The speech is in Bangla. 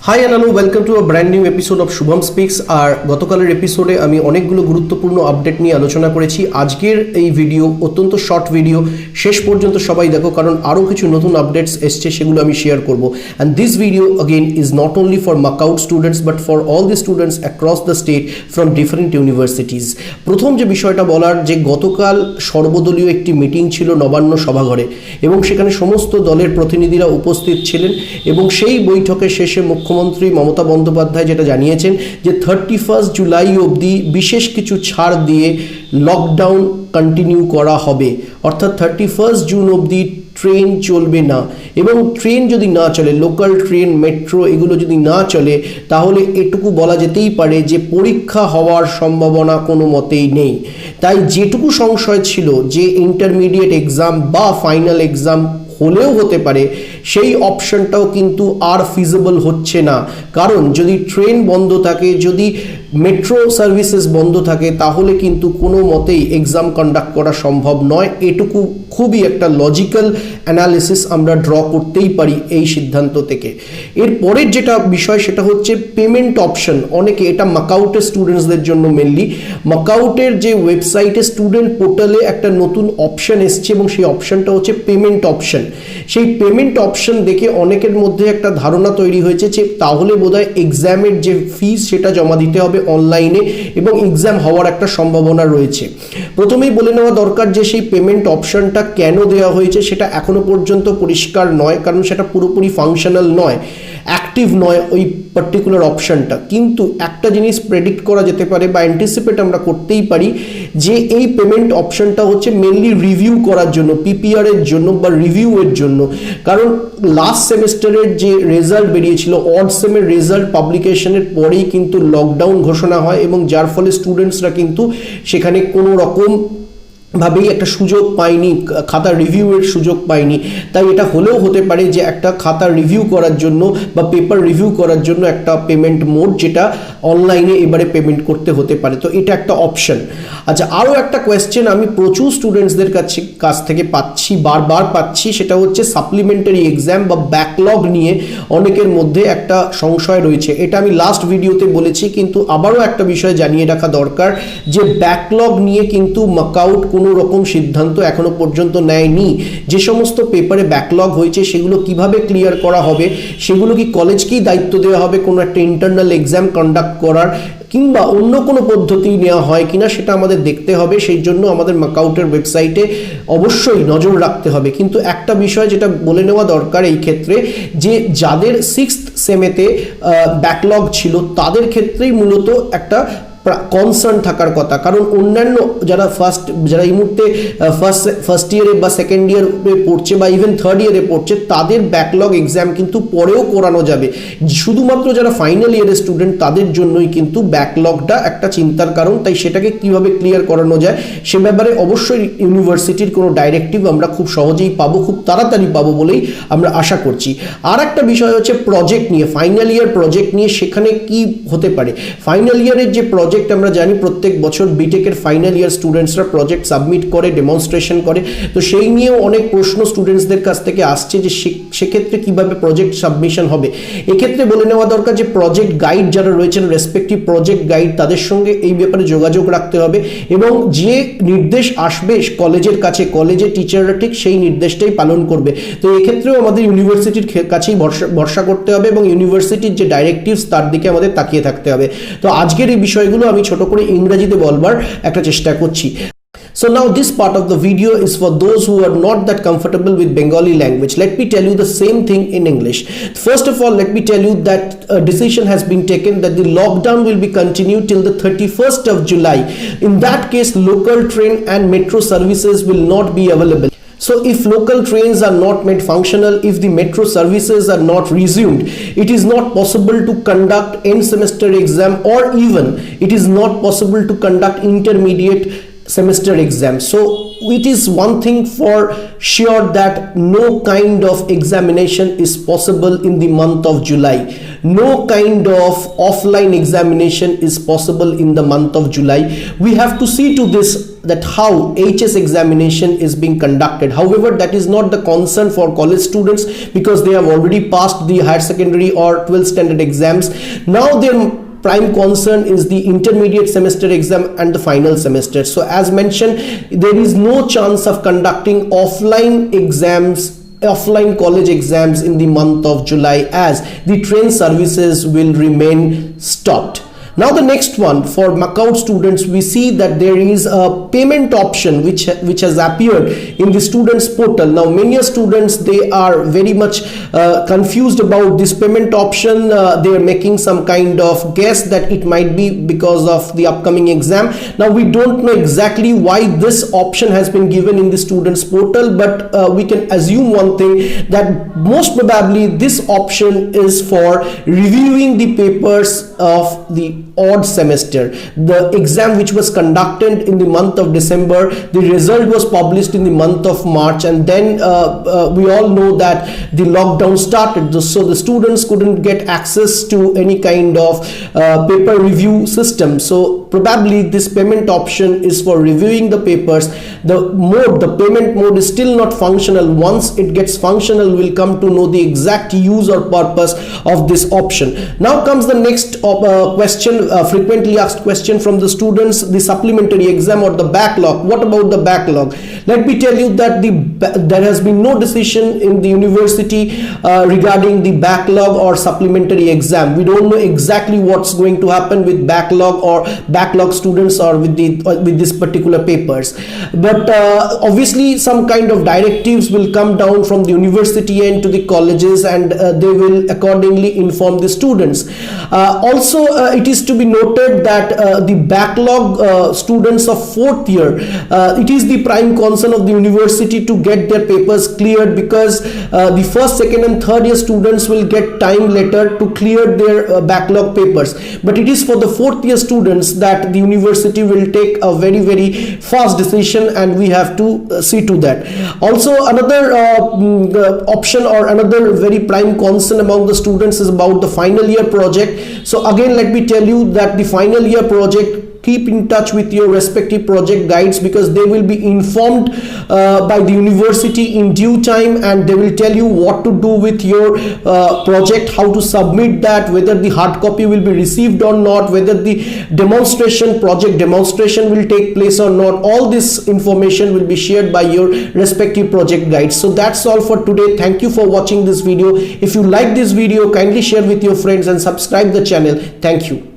High and hello, welcome to a brand new episode of Shubham speaks. আর গতকালের এপিসোডে আমি অনেকগুলো গুরুত্বপূর্ণ আপডেট নিয়ে আলোচনা করেছি। আজকের এই ভিডিও অত্যন্ত শর্ট ভিডিও, শেষ পর্যন্ত সবাই দেখো, কারণ আরও কিছু নতুন আপডেটস এসছে, সেগুলো আমি শেয়ার করবো। And this video again is not only for MAKAUT students but for all the students across the state from different universities. প্রথম যে বিষয়টা বলার, যে গতকাল সর্বদলীয় একটি মিটিং ছিল নবান্ন সভাঘরে, এবং সেখানে সমস্ত দলের প্রতিনিধিরা উপস্থিত ছিলেন। এবং সেই বৈঠকের শেষে মুখ্যমন্ত্রী মমতা বন্দ্যোপাধ্যায় যেটা জানিয়েছেন যে 31 জুলাই অবধি বিশেষ কিছু ছাড় দিয়ে লকডাউন কন্টিনিউ করা হবে, অর্থাৎ 31 জুন অবধি ট্রেন চলবে না। এবং ট্রেন যদি না চলে, লোকাল ট্রেন, মেট্রো, এগুলো যদি না চলে, তাহলে এটুকু বলা যেতেই পারে যে পরীক্ষা হওয়ার সম্ভাবনা কোনো মতেই নেই। তাই যেটুকু সংশয় ছিল যে ইন্টারমিডিয়েট এক্সাম বা ফাইনাল এক্সাম হলেও হতে পারে, সেই অপশনটাও কিন্তু আর ফিজিবল হচ্ছে না। কারণ যদি ট্রেন বন্ধ থাকে, যদি মেট্রো সার্ভিসেস বন্ধ থাকে, তাহলে কিন্তু কোনো মতেই এক্সাম কন্ডাক্ট করা সম্ভব নয়। এটুকু খুবই একটা লজিক্যাল অ্যানালিসিস আমরা ড্র করতেই পারি এই সিদ্ধান্ত থেকে। এর পরের যেটা বিষয় সেটা হচ্ছে পেমেন্ট অপশন। অনেকে, এটা মাকআউটের স্টুডেন্টসদের জন্য মেনলি, মাকআউটের যে ওয়েবসাইটে স্টুডেন্ট পোর্টালে একটা নতুন অপশন এসছে, এবং সেই অপশনটা হচ্ছে পেমেন্ট অপশন। সেই পেমেন্ট অপশন দেখে অনেকের মধ্যে একটা ধারণা তৈরি হয়েছে যে তাহলে বোধহয় এক্সামের যে ফিস সেটা জমা দিতে হবে অনলাইনে, এবং এক্সাম হওয়ার একটা সম্ভাবনা রয়েছে। প্রথমেই বলে নেওয়া দরকার যে সেই পেমেন্ট অপশনটা কেন দেওয়া হয়েছে সেটা এখনো পর্যন্ত পরিষ্কার নয়, কারণ সেটা পুরোপুরি ফাংশনাল নয়, অ্যাক্টিভ নয় ওই পার্টিকুলার অপশনটা। কিন্তু একটা জিনিস প্রেডিক্ট করা যেতে পারে বা অ্যান্টিসিপেট আমরা করতেই পারি যে এই পেমেন্ট অপশনটা হচ্ছে মেনলি রিভিউ করার জন্য, পিপিআর এর জন্য বা রিভিউ এর জন্য। কারণ লাস্ট সেমিস্টারের যে রেজাল্ট বেরিয়েছিল, অড সেমের রেজাল্ট পাবলিকেশনের পরেই কিন্তু লকডাউন ঘোষণা হয়, এবং যার ফলে স্টুডেন্টসরা কিন্তু সেখানে কোনো রকম ভাবেই একটা সুযোগ পায়নি, খাতা রিভিউয়ের সুযোগ পায়নি। তাই এটা হলেও হতে পারে যে একটা খাতা রিভিউ করার জন্য বা পেপার রিভিউ করার জন্য একটা পেমেন্ট মোড, যেটা অনলাইনে এবারে পেমেন্ট করতে হতে পারে। তো এটা একটা অপশন। আচ্ছা, আরও একটা কোয়েশ্চেন আমি প্রচুর স্টুডেন্টসদের কাছ থেকে পাচ্ছি, বারবার পাচ্ছি, সেটা হচ্ছে সাপ্লিমেন্টারি এক্সাম বা ব্যাকলগ নিয়ে অনেকের মধ্যে একটা সংশয় রয়েছে। এটা আমি লাস্ট ভিডিওতে বলেছি, কিন্তু আবারও একটা বিষয় জানিয়ে রাখা দরকার যে ব্যাকলগ নিয়ে কিন্তু মাকআউট কোনো রকম সিদ্ধান্ত এখনো পর্যন্ত নেয়নি। যে সমস্ত পেপারে ব্যাকলগ হয়েছে সেগুলো কিভাবে ক্লিয়ার করা হবে, সেগুলো কি কলেজকেই দায়িত্ব দেওয়া হবে কোনো একটা ইন্টারনাল এক্সাম কন্ডাক্ট করার, কিংবা অন্য কোনো পদ্ধতি নেওয়া হয় কিনা, সেটা আমাদের দেখতে হবে। সেই জন্য আমাদের মাকআউটের ওয়েবসাইটে অবশ্যই নজর রাখতে হবে। কিন্তু একটা বিষয় যেটা বলে নেওয়া দরকার এই ক্ষেত্রে, যে যাদের 6th সেমেতে ব্যাকলগ ছিল তাদের ক্ষেত্রেই মূলত একটা কনসার্ন থাকার কথা। কারণ অন্যান্য যারা এই মুহূর্তে ফার্স্ট ইয়ারে বা সেকেন্ড ইয়ারে পড়ছে বা ইভেন থার্ড ইয়ারে পড়ছে, তাদের ব্যাকলগ এক্সাম কিন্তু পরেও করানো যাবে। শুধুমাত্র যারা ফাইনাল ইয়ারের স্টুডেন্ট তাদের জন্যই কিন্তু ব্যাকলগটা একটা চিন্তার কারণ। তাই সেটাকে কিভাবে ক্লিয়ার করানো যায় সে ব্যাপারে অবশ্যই ইউনিভার্সিটির কোনো ডাইরেক্টিভ আমরা খুব সহজেই পাবো, খুব তাড়াতাড়ি পাবো বলেই আমরা আশা করছি। আর একটা বিষয় হচ্ছে প্রজেক্ট নিয়ে, ফাইনাল ইয়ার প্রজেক্ট নিয়ে। সেখানে কি হতে পারে, ফাইনাল ইয়ারের যে প্রজেক্ট আমরা জানি প্রত্যেক বছর বিটেকের ফাইনাল ইয়ার স্টুডেন্টসরা প্রজেক্ট সাবমিট করে, ডেমনস্ট্রেশন করে। তো সেই নিয়েও অনেক প্রশ্ন স্টুডেন্টসদের কাছ থেকে আসছে যে সেক্ষেত্রে কিভাবে প্রজেক্ট সাবমিশন হবে। এক্ষেত্রে বলে নেওয়া দরকার যে প্রজেক্ট গাইড যারা রয়েছেন, রেসপেক্টিভ প্রজেক্ট গাইড, তাদের সঙ্গে এই ব্যাপারে যোগাযোগ রাখতে হবে, এবং যে নির্দেশ আসবে কলেজের কাছে, কলেজের টিচাররা ঠিক সেই নির্দেশটাই পালন করবে। তো এক্ষেত্রেও আমাদের ইউনিভার্সিটির কাছেই ভরসা করতে হবে, এবং ইউনিভার্সিটির যে ডাইরেক্টিভস তার দিকে আমাদের তাকিয়ে থাকতে হবে। তো আজকের এই বিষয়গুলো আমি ছোট করে ইংরেজিতে বলবার একটা চেষ্টা করছি। So now this part of the video is for those who are not that comfortable with Bengali language. Let me tell you the same thing in English. First of all, let me tell you that a decision has been taken that the lockdown will be continued till the 31st of July. In that case, local train and metro services will not be available. So if local trains are not made functional, if the metro services are not resumed, it is not possible to conduct end semester exam, or even it is not possible to conduct intermediate semester exam. So it is one thing for sure that no kind of examination is possible in the month of July. No kind of offline examination is possible in the month of July. We have to see to this that how HS examination is being conducted. However, that is not the concern for college students because they have already passed the higher secondary or 12th standard exams. Now their prime concern is the intermediate semester exam and the final semester. So as mentioned, there is no chance of conducting offline college exams in the month of July as the train services will remain stopped. Now the next one, for MAKAUT students, we see that there is a payment option which has appeared in the students portal. Now many students, they are very much confused about this payment option. They are making some kind of guess that it might be because of the upcoming exam. Now we don't know exactly why this option has been given in the students portal, but we can assume one thing, that most probably this option is for reviewing the papers of the odd semester. The exam which was conducted in the month of December, the result was published in the month of March, and then we all know that the lockdown started, so the students couldn't get access to any kind of paper review system. So probably this payment option is for reviewing the papers. The payment mode is still not functional. Once it gets functional, we'll come to know the exact use or purpose of this option. Now comes the next question, frequently asked question from the students, the supplementary exam or the backlog. What about the backlog? Let me tell you that there has been no decision in the university regarding the backlog or supplementary exam. We don't know exactly what's going to happen with backlog or backlog students or with this particular papers, but obviously some kind of directives will come down from the university and to the colleges, and they will accordingly inform the students. Also it is to be noted that the backlog students of 4th year, it is the prime concern of the university to get their papers cleared, because the 1st, 2nd and 3rd year students will get time later to clear their backlog papers, but it is for the 4th year students that the university will take a very fast decision, and we have to see to that. Also another option or another very prime concern among the students is about the final year project. So again, let me tell you that the final year project, keep in touch with your respective project guides, because they will be informed by the university in due time, and they will tell you what to do with your project, how to submit that, whether the hard copy will be received or not, whether the project demonstration will take place or not. All this information will be shared by your respective project guides. So that's all for today. Thank you for watching this video. If you like this video, kindly share with your friends and subscribe the channel. Thank you.